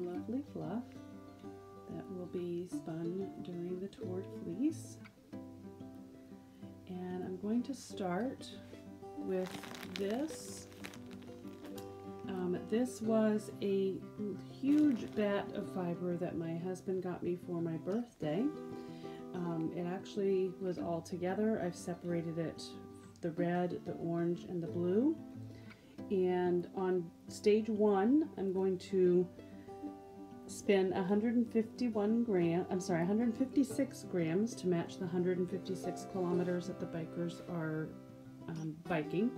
Lovely fluff that will be spun during the Tour de Fleece. And I'm going to start with this. This was a huge bat of fiber that my husband got me for my birthday. It actually was all together. I've separated it, the red, the orange, and the blue. And on stage 1, I'm going to spin 156 grams to match the 156 kilometers that the bikers are biking.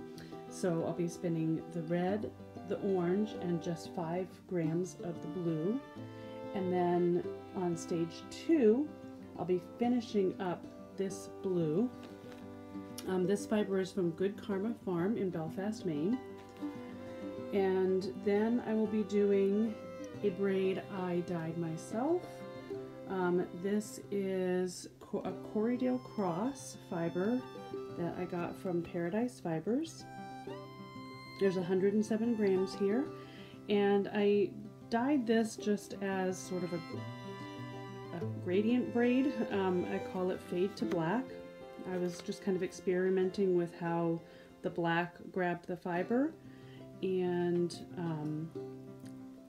So I'll be spinning the red, the orange, and just 5 grams of the blue. And then on stage 2, I'll be finishing up this blue. This fiber is from Good Karma Farm in Belfast, Maine. And then I will be doing a braid I dyed myself. This is a Corriedale Cross fiber that I got from Paradise Fibers. There's 107 grams here, and I dyed this just as sort of a gradient braid. I call it Fade to Black. I was just kind of experimenting with how the black grabbed the fiber, and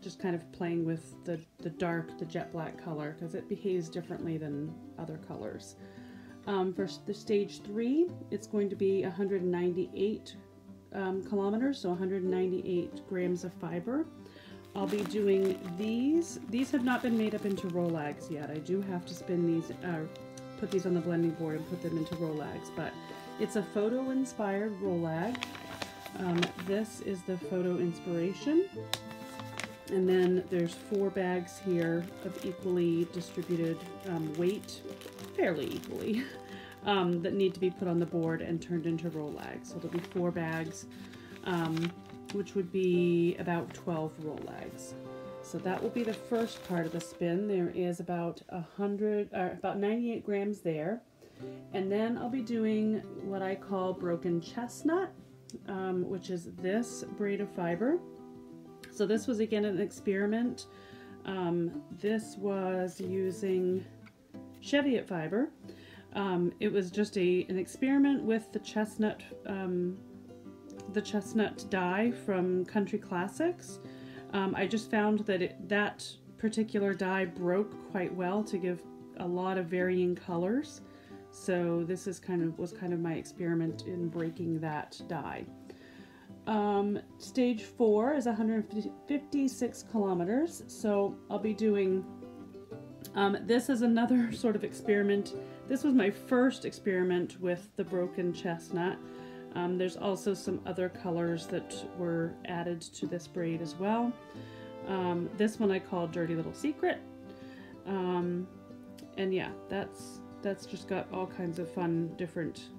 just kind of playing with the jet black color, because it behaves differently than other colors. For the stage 3, it's going to be 198 kilometers, so 198 grams of fiber. I'll be doing these. These have not been made up into Rolags yet. I do have to spin these, put these on the blending board and put them into Rolags, but it's a photo-inspired Rolag. This is the photo inspiration. And then there's 4 bags here of equally distributed weight, fairly equally, that need to be put on the board and turned into Rolags. So there'll be 4 bags, which would be about 12 Rolags. So that will be the first part of the spin. There is about 98 grams there. And then I'll be doing what I call broken chestnut, which is this braid of fiber. So this was again an experiment. This was using Sherbet fiber. It was just an experiment with the chestnut dye from Country Classics. I just found that that particular dye broke quite well to give a lot of varying colors. So this is was kind of my experiment in breaking that dye. Stage 4 is 156 kilometers, so I'll be doing, this is another sort of experiment. This was my first experiment with the broken chestnut. There's also some other colors that were added to this braid as well. This one I call Dirty Little Secret. And yeah, that's just got all kinds of fun, different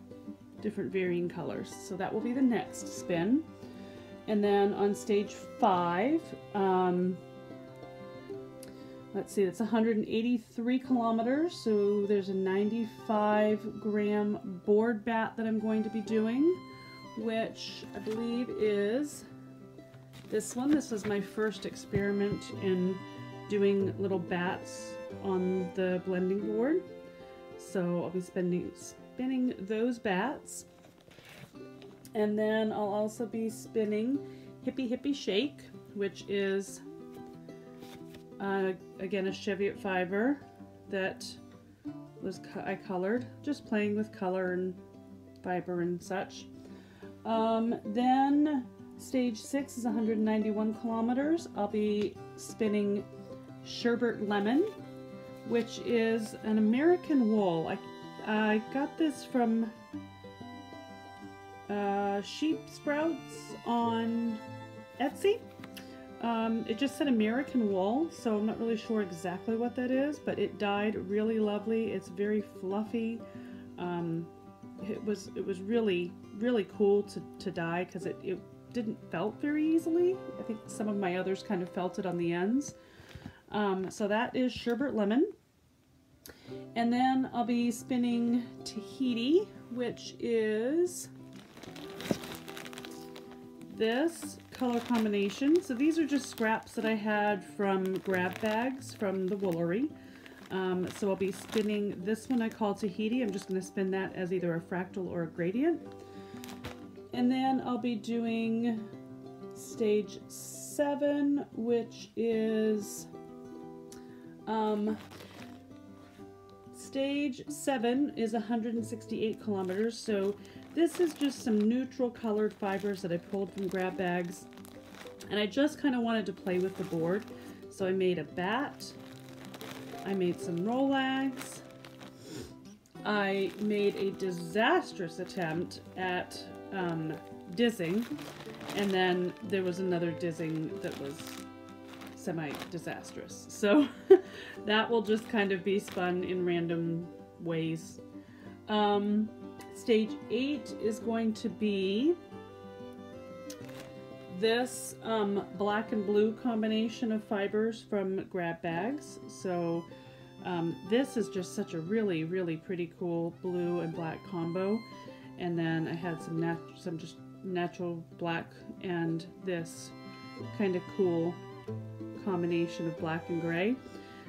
varying colors. So that will be the next spin. And then on stage 5, let's see, it's 183 kilometers, so there's a 95 gram board bat that I'm going to be doing, which I believe is this one. This was my first experiment in doing little bats on the blending board. So I'll be spinning those bats. And then I'll also be spinning Hippie Hippie Shake, which is again a Sherbet fiber that I colored, just playing with color and fiber and such. Then stage 6 is 191 kilometers. I'll be spinning Sherbet Lemon, which is an American wool. I got this from Sheep Sprouts on Etsy. It just said American wool, so I'm not really sure exactly what that is, but it dyed really lovely. It's very fluffy. It was really cool to dye, because it didn't felt very easily. I think some of my others kind of felt it on the ends. So that is Sherbet Lemon. And then I'll be spinning Tahiti, which is this color combination. So these are just scraps that I had from grab bags from the Woolery. So I'll be spinning this one I call Tahiti. I'm just going to spin that as either a fractal or a gradient. And then I'll be doing stage 7, which is stage 7 is 168 kilometers. So this is just some neutral colored fibers that I pulled from grab bags. And I just kind of wanted to play with the board. So I made a bat. I made some Rolags. I made a disastrous attempt at dizzing, and then there was another dizzing that was semi-disastrous. So that will just kind of be spun in random ways. Stage 8 is going to be this black and blue combination of fibers from grab bags. So this is just such a really, really pretty cool blue and black combo. And then I had some just natural black and this kind of cool combination of black and gray.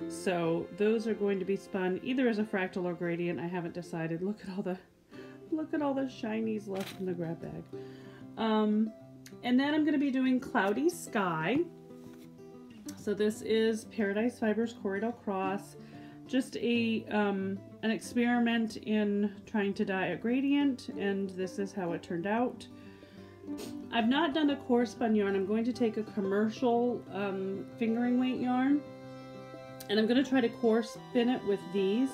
So those are going to be spun either as a fractal or gradient. I haven't decided. Look at all the shinies left in the grab bag. And then I'm going to be doing Cloudy Sky. So this is Paradise Fibers Corridor Cross. Just an experiment in trying to dye a gradient, and this is how it turned out. I've not done a core spun yarn. I'm going to take a commercial fingering weight yarn, and I'm going to try to core spin it with these.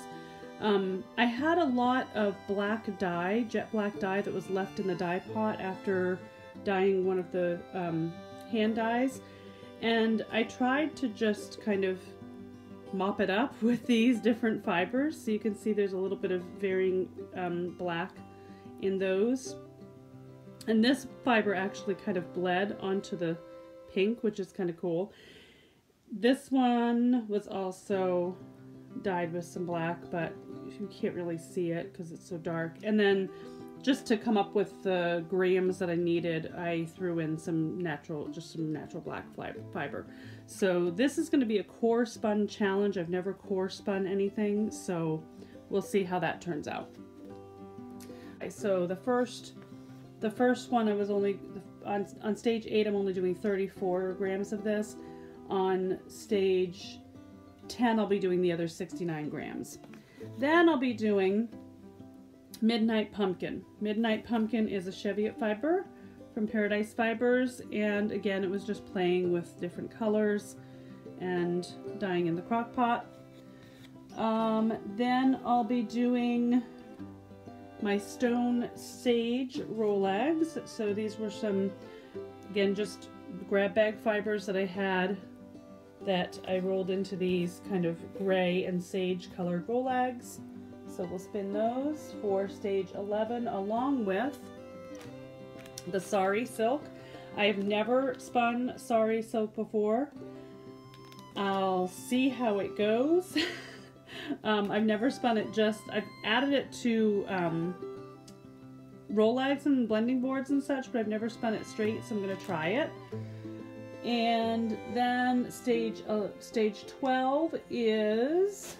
I had a lot of black dye, jet black dye, that was left in the dye pot after dyeing one of the hand dyes, and I tried to just kind of mop it up with these different fibers. So you can see there's a little bit of varying black in those, and this fiber actually kind of bled onto the pink, which is kind of cool. This one was also dyed with some black, but you can't really see it because it's so dark. And then just to come up with the grams that I needed, I threw in some natural black fiber. So this is going to be a core spun challenge. I've never core spun anything, so we'll see how that turns out. Okay, so the first one I was only on stage 8. I'm only doing 34 grams of this. On stage 10, I'll be doing the other 69 grams. Then I'll be doing Midnight Pumpkin. Midnight Pumpkin is a Cheviot fiber from Paradise Fibers, and again, it was just playing with different colors and dyeing in the crock pot. Then I'll be doing my Stone Sage Rolags. So these were some, again, just grab bag fibers that I had that I rolled into these kind of gray and sage colored Rolags. So we'll spin those for stage 11 along with the Sari Silk. I have never spun Sari Silk before. I'll see how it goes. I've never spun it I've added it to Rolags and blending boards and such, but I've never spun it straight, so I'm going to try it. And then stage 12 is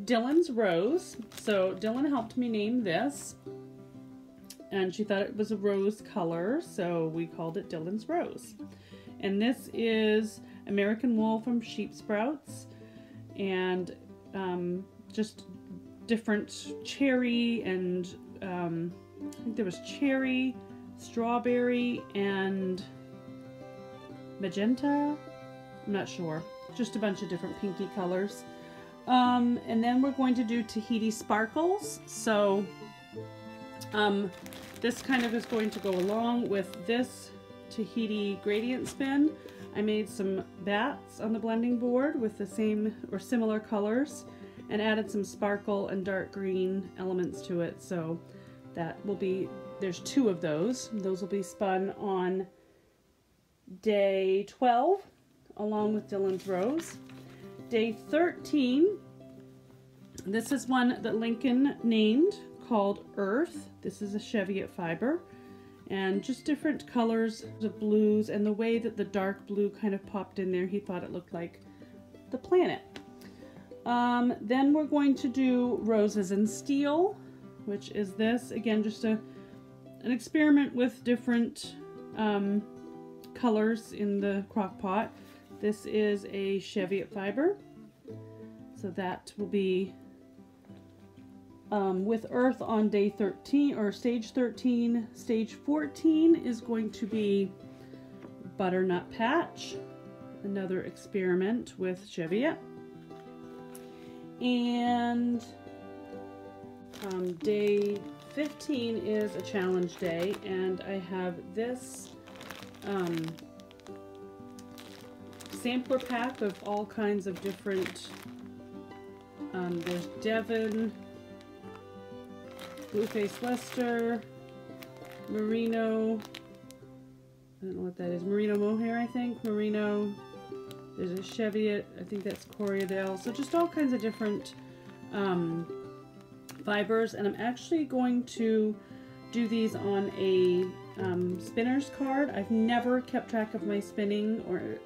Dylan's Rose. So Dylan helped me name this, and she thought it was a rose color, so we called it Dylan's Rose. And this is American wool from Sheep Sprouts, and just different cherry and I think there was cherry, strawberry, and magenta. I'm not sure. Just a bunch of different pinky colors. And then we're going to do Tahiti Sparkles. So this kind of is going to go along with this Tahiti gradient spin. I made some bats on the blending board with the same or similar colors and added some sparkle and dark green elements to it. So that will be, there's 2 of those. Those will be spun on day 12 along with Dylan's Rose. Day 13, This is one that Lincoln named, called Earth. This is a Cheviot fiber, and just different colors of blues, and the way that the dark blue kind of popped in there, he thought it looked like the planet. Then we're going to do Roses in Steel, which is this. Again, just an experiment with different colors in the crock pot. This is a Cheviot fiber, so that will be with Earth on day 13 or stage 13. Stage 14 is going to be Butternut Patch, another experiment with Cheviot. And day 15 is a challenge day, and I have this sampler pack of all kinds of different, there's Devon, Blueface Leicester, Merino, I don't know what that is, Merino Mohair, I think, Merino, there's a Cheviot, I think that's Corriedale, so just all kinds of different fibers, and I'm actually going to do these on a spinner's card. I've never kept track of my spinning or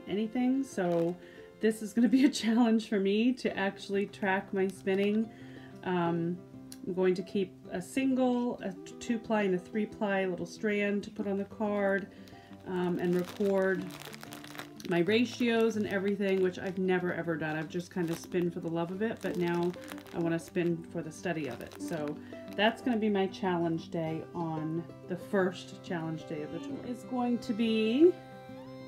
anything, so this is going to be a challenge for me to actually track my spinning. I'm going to keep a single, a 2-ply, and a 3-ply little strand to put on the card, and record my ratios and everything, which I've never ever done. I've just kind of spin for the love of it, but now I want to spin for the study of it. So that's going to be my challenge day on the first challenge day of the tour. It's going to be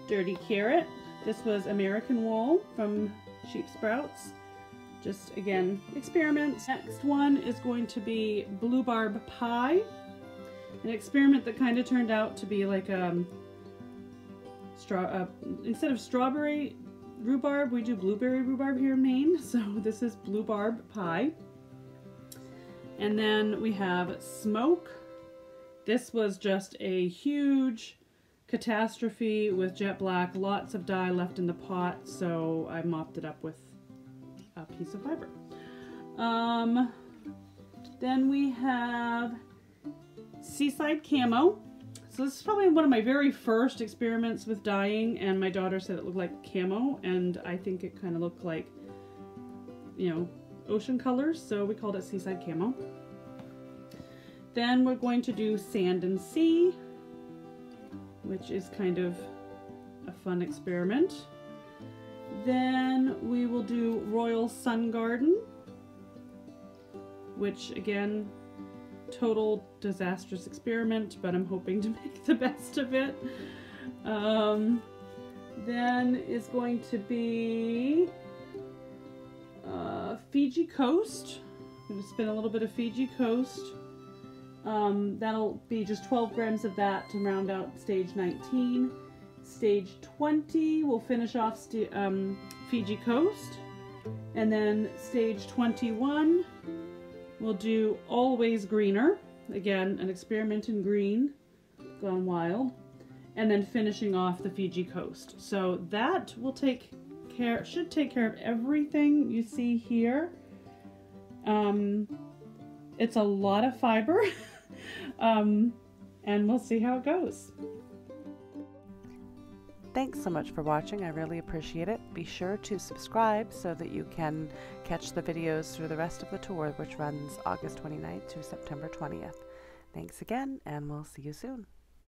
Dirty Carrot. This was American wool from Sheep Sprouts. Just, again, experiments. Next one is going to be Blue Barb Pie, an experiment that kind of turned out to be like instead of strawberry rhubarb, we do blueberry rhubarb here in Maine. So this is Blue Barb Pie. And then we have Smoke. This was just a huge catastrophe with jet black, lots of dye left in the pot, so I mopped it up with a piece of fiber. Then we have Seaside Camo. So this is probably one of my very first experiments with dyeing, and my daughter said it looked like camo, and I think it kind of looked like, you know, ocean colors, so we called it Seaside Camo. Then we're going to do Sand and Sea, which is kind of a fun experiment. Then we will do Royal Sun Garden, which again, total disastrous experiment, but I'm hoping to make the best of it. Then is going to be Fiji Coast. I'm going to spin a little bit of Fiji Coast. That'll be just 12 grams of that to round out stage 19. Stage 20 we'll finish off Fiji Coast, and then stage 21 we'll do Always Greener, again an experiment in green gone wild, and then finishing off the Fiji Coast. So that will should take care of everything you see here. It's a lot of fiber, and we'll see how it goes. Thanks so much for watching. I really appreciate it. Be sure to subscribe so that you can catch the videos through the rest of the tour, which runs August 29th to September 20th. Thanks again, and we'll see you soon.